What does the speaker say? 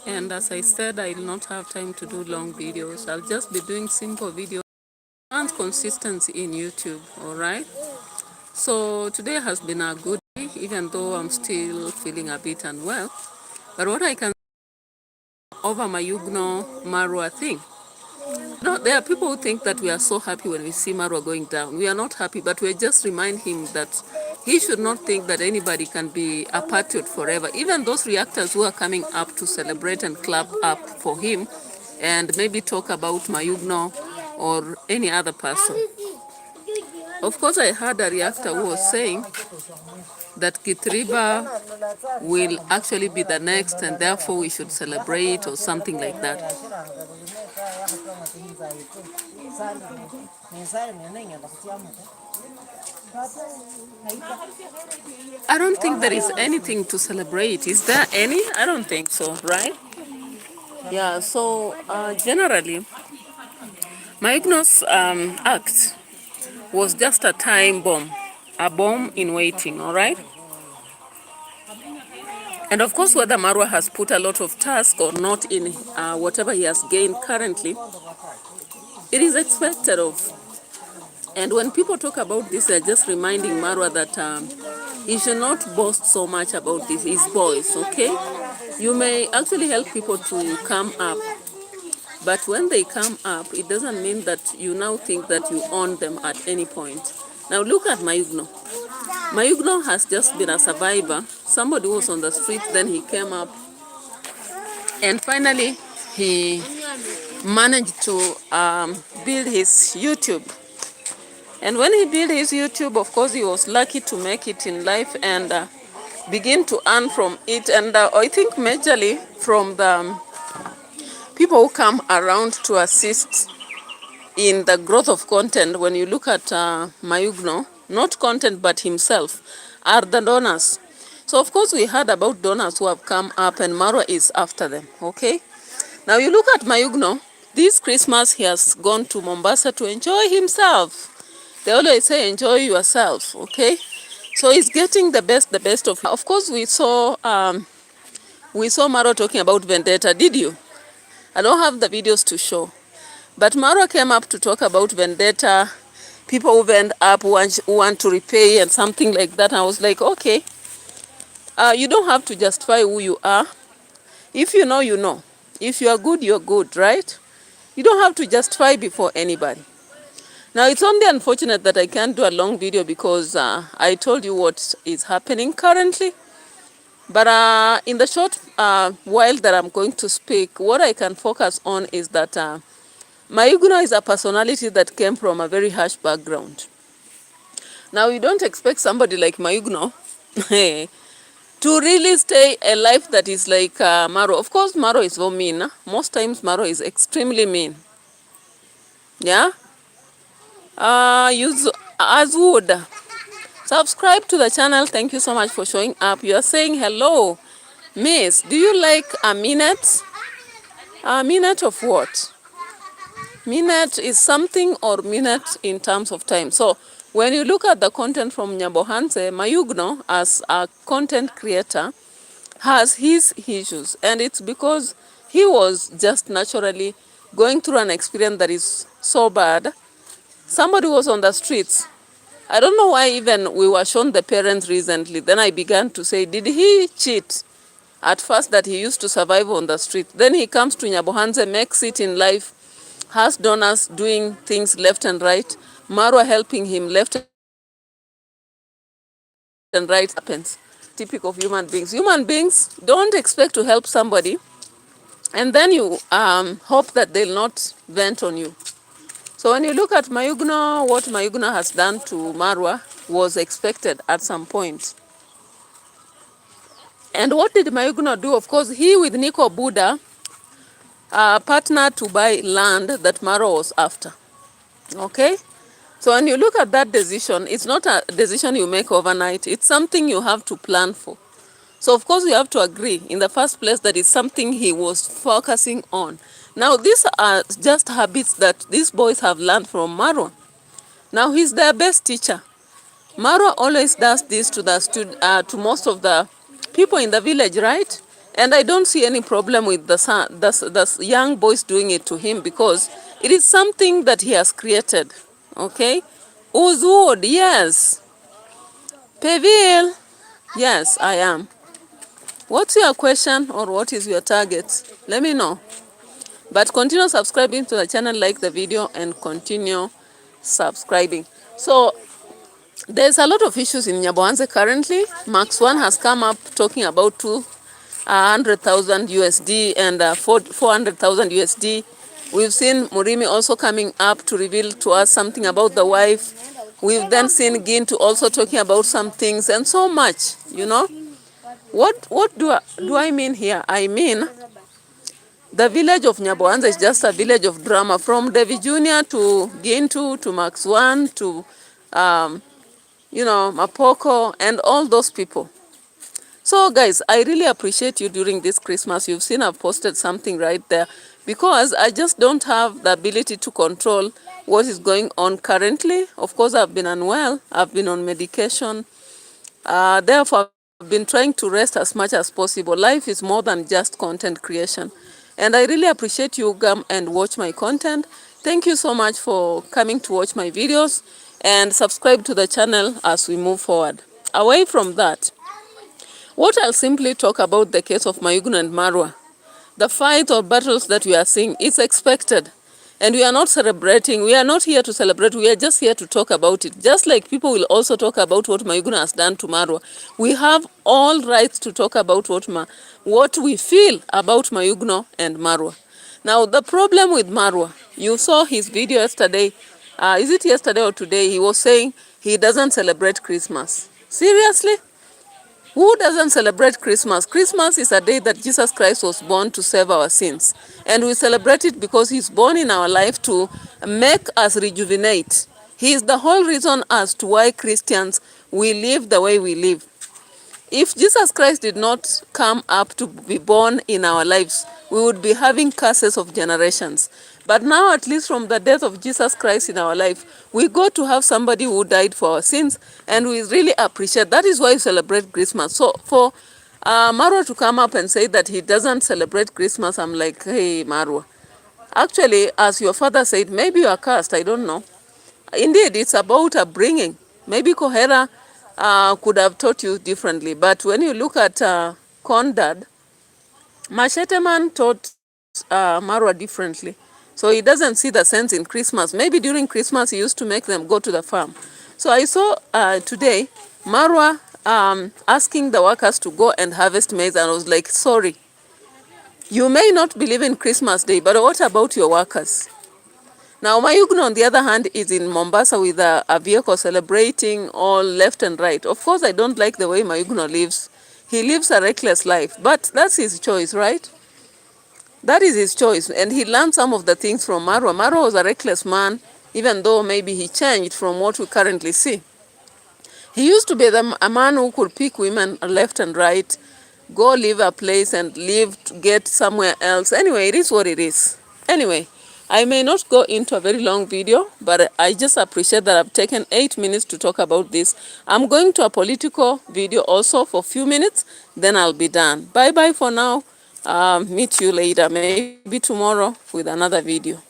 And as I said, I will not have time to do long videos. I'll just be doing simple videos and consistency in YouTube, all right? So today has been a good day, even though I'm still feeling a bit unwell. But what I can over MAYUGUNO Marwa thing. No, there are people who think that we are so happy when we see Marwa going down. We are not happy, but we just remind him that he should not think that anybody can be a patriot forever. Even those reactors who are coming up to celebrate and clap up for him and maybe talk about MAYUGUNO or any other person. Of course, I heard a reactor who was saying that Kitriba will actually be the next and therefore we should celebrate or something like that. I don't think there is anything to celebrate. Is there any? I don't think so, right? Yeah, so generally, MAYUGUNO's act was just a time bomb, a bomb in waiting, all right? And of course, whether Marwa has put a lot of task or not in whatever he has gained currently, it is expected of. And when people talk about this, they're just reminding Marwa that he should not boast so much about this, his voice, okay? You may actually help people to come up, but when they come up, it doesn't mean that you now think that you own them at any point. Now look at MAYUGUNO. MAYUGUNO has just been a survivor. Somebody was on the street, then he came up, and finally he managed to build his YouTube. And when he built his YouTube, of course, he was lucky to make it in life and begin to earn from it. And I think majorly from the people who come around to assist in the growth of content. When you look at MAYUGUNO, not content but himself, are the donors. So of course we heard about donors who have come up and Marwa is after them, okay? Now you look at MAYUGUNO, this Christmas he has gone to Mombasa to enjoy himself. They always say enjoy yourself, okay? So he's getting the best of course we saw Marwa talking about vendetta, did you? I don't have the videos to show. But Marwa came up to talk about vendetta, people who end up who want to repay and something like that. And I was like, okay, you don't have to justify who you are. If you know, you know. If you are good, you're good, right? You don't have to justify before anybody. Now, it's only unfortunate that I can't do a long video because I told you what is happening currently. But in the short while that I'm going to speak, what I can focus on is that MAYUGUNO is a personality that came from a very harsh background. Now, you don't expect somebody like MAYUGUNO to really stay a life that is like Marwa. Of course, Marwa is so mean. Huh? Most times, Marwa is extremely mean. Yeah? Use as would. Subscribe to the channel. Thank you so much for showing up. You are saying hello. Miss, do you like a minute? A minute of what? Minute is something or minute in terms of time. So when you look at the content from Nyabohanse, MAYUGUNO as a content creator has his issues. And it's because he was just naturally going through an experience that is so bad. Somebody was on the streets. I don't know why even we were shown the parents recently. Then I began to say, did he cheat? At first that he used to survive on the street. Then he comes to Nyabohanse, makes it in life, has donors doing things left and right, Marwa helping him left and right happens. Typical of human beings. Human beings don't expect to help somebody and then you hope that they'll not vent on you. So when you look at MAYUGUNO, what MAYUGUNO has done to Marwa was expected at some point. And what did MAYUGUNO do? Of course, he with Nico Buddha partnered to buy land that Marwa was after. Okay? So when you look at that decision, it's not a decision you make overnight. It's something you have to plan for. So of course we have to agree in the first place that it's something he was focusing on. Now these are just habits that these boys have learned from Marwa. Now he's their best teacher. Marwa always does this to the to most of the people in the village, right? And I don't see any problem with the young boys doing it to him, because it is something that he has created. Okay? Uzwood, yes. Peville, yes, I am. What's your question or what is your target? Let me know. But continue subscribing to the channel, like the video, and continue subscribing. So there's a lot of issues in Nyabohanse currently. Max 1 has come up talking about 200,000 USD and 400,000 USD. We've seen Murimi also coming up to reveal to us something about the wife. We've then seen Gintu also talking about some things and so much, you know. What do I mean here? I mean, the village of Nyabohanse is just a village of drama, from David Jr. to Gintu to Max 1 to, Mapoko and all those people. So guys, I really appreciate you during this Christmas. You've seen I've posted something right there, because I just don't have the ability to control what is going on currently. Of course, I've been unwell. I've been on medication. Therefore, I've been trying to rest as much as possible. Life is more than just content creation. And I really appreciate you come and watch my content. Thank you so much for coming to watch my videos, and subscribe to the channel as we move forward. Away from that, what I'll simply talk about the case of MAYUGUNO and Marwa. The fight or battles that we are seeing is expected. And we are not celebrating. We are not here to celebrate. We are just here to talk about it. Just like people will also talk about what MAYUGUNO has done to Marwa. We have all rights to talk about what we feel about MAYUGUNO and Marwa. Now, the problem with Marwa, you saw his video yesterday. Is it yesterday or today? He was saying he doesn't celebrate Christmas. Seriously? Who doesn't celebrate Christmas? Christmas is a day that Jesus Christ was born to save our sins. And we celebrate it because he's born in our life to make us rejuvenate. He is the whole reason as to why Christians, we live the way we live. If Jesus Christ did not come up to be born in our lives, we would be having curses of generations. But now, at least from the death of Jesus Christ in our life, we go to have somebody who died for our sins, and we really appreciate. That is why we celebrate Christmas. So for Marwa to come up and say that he doesn't celebrate Christmas, I'm like, hey, Marwa. Actually, as your father said, maybe you are cursed, I don't know. Indeed, it's about upbringing. Maybe Kohera could have taught you differently. But when you look at Kondad, Masheteman taught Marwa differently. So he doesn't see the sense in Christmas. Maybe during Christmas he used to make them go to the farm. So I saw today Marwa asking the workers to go and harvest maize, and I was like, sorry, you may not believe in Christmas Day, but what about your workers? Now, MAYUGUNO, on the other hand, is in Mombasa with a vehicle celebrating all left and right. Of course, I don't like the way MAYUGUNO lives. He lives a reckless life, but that's his choice, right? That is his choice, and he learned some of the things from Marwa. Marwa was a reckless man, even though maybe he changed from what we currently see. He used to be a man who could pick women left and right, go leave a place and leave to get somewhere else. Anyway, it is what it is. Anyway, I may not go into a very long video, but I just appreciate that I've taken 8 minutes to talk about this. I'm going to a political video also for a few minutes, then I'll be done. Bye-bye for now. Meet you later, maybe tomorrow with another video.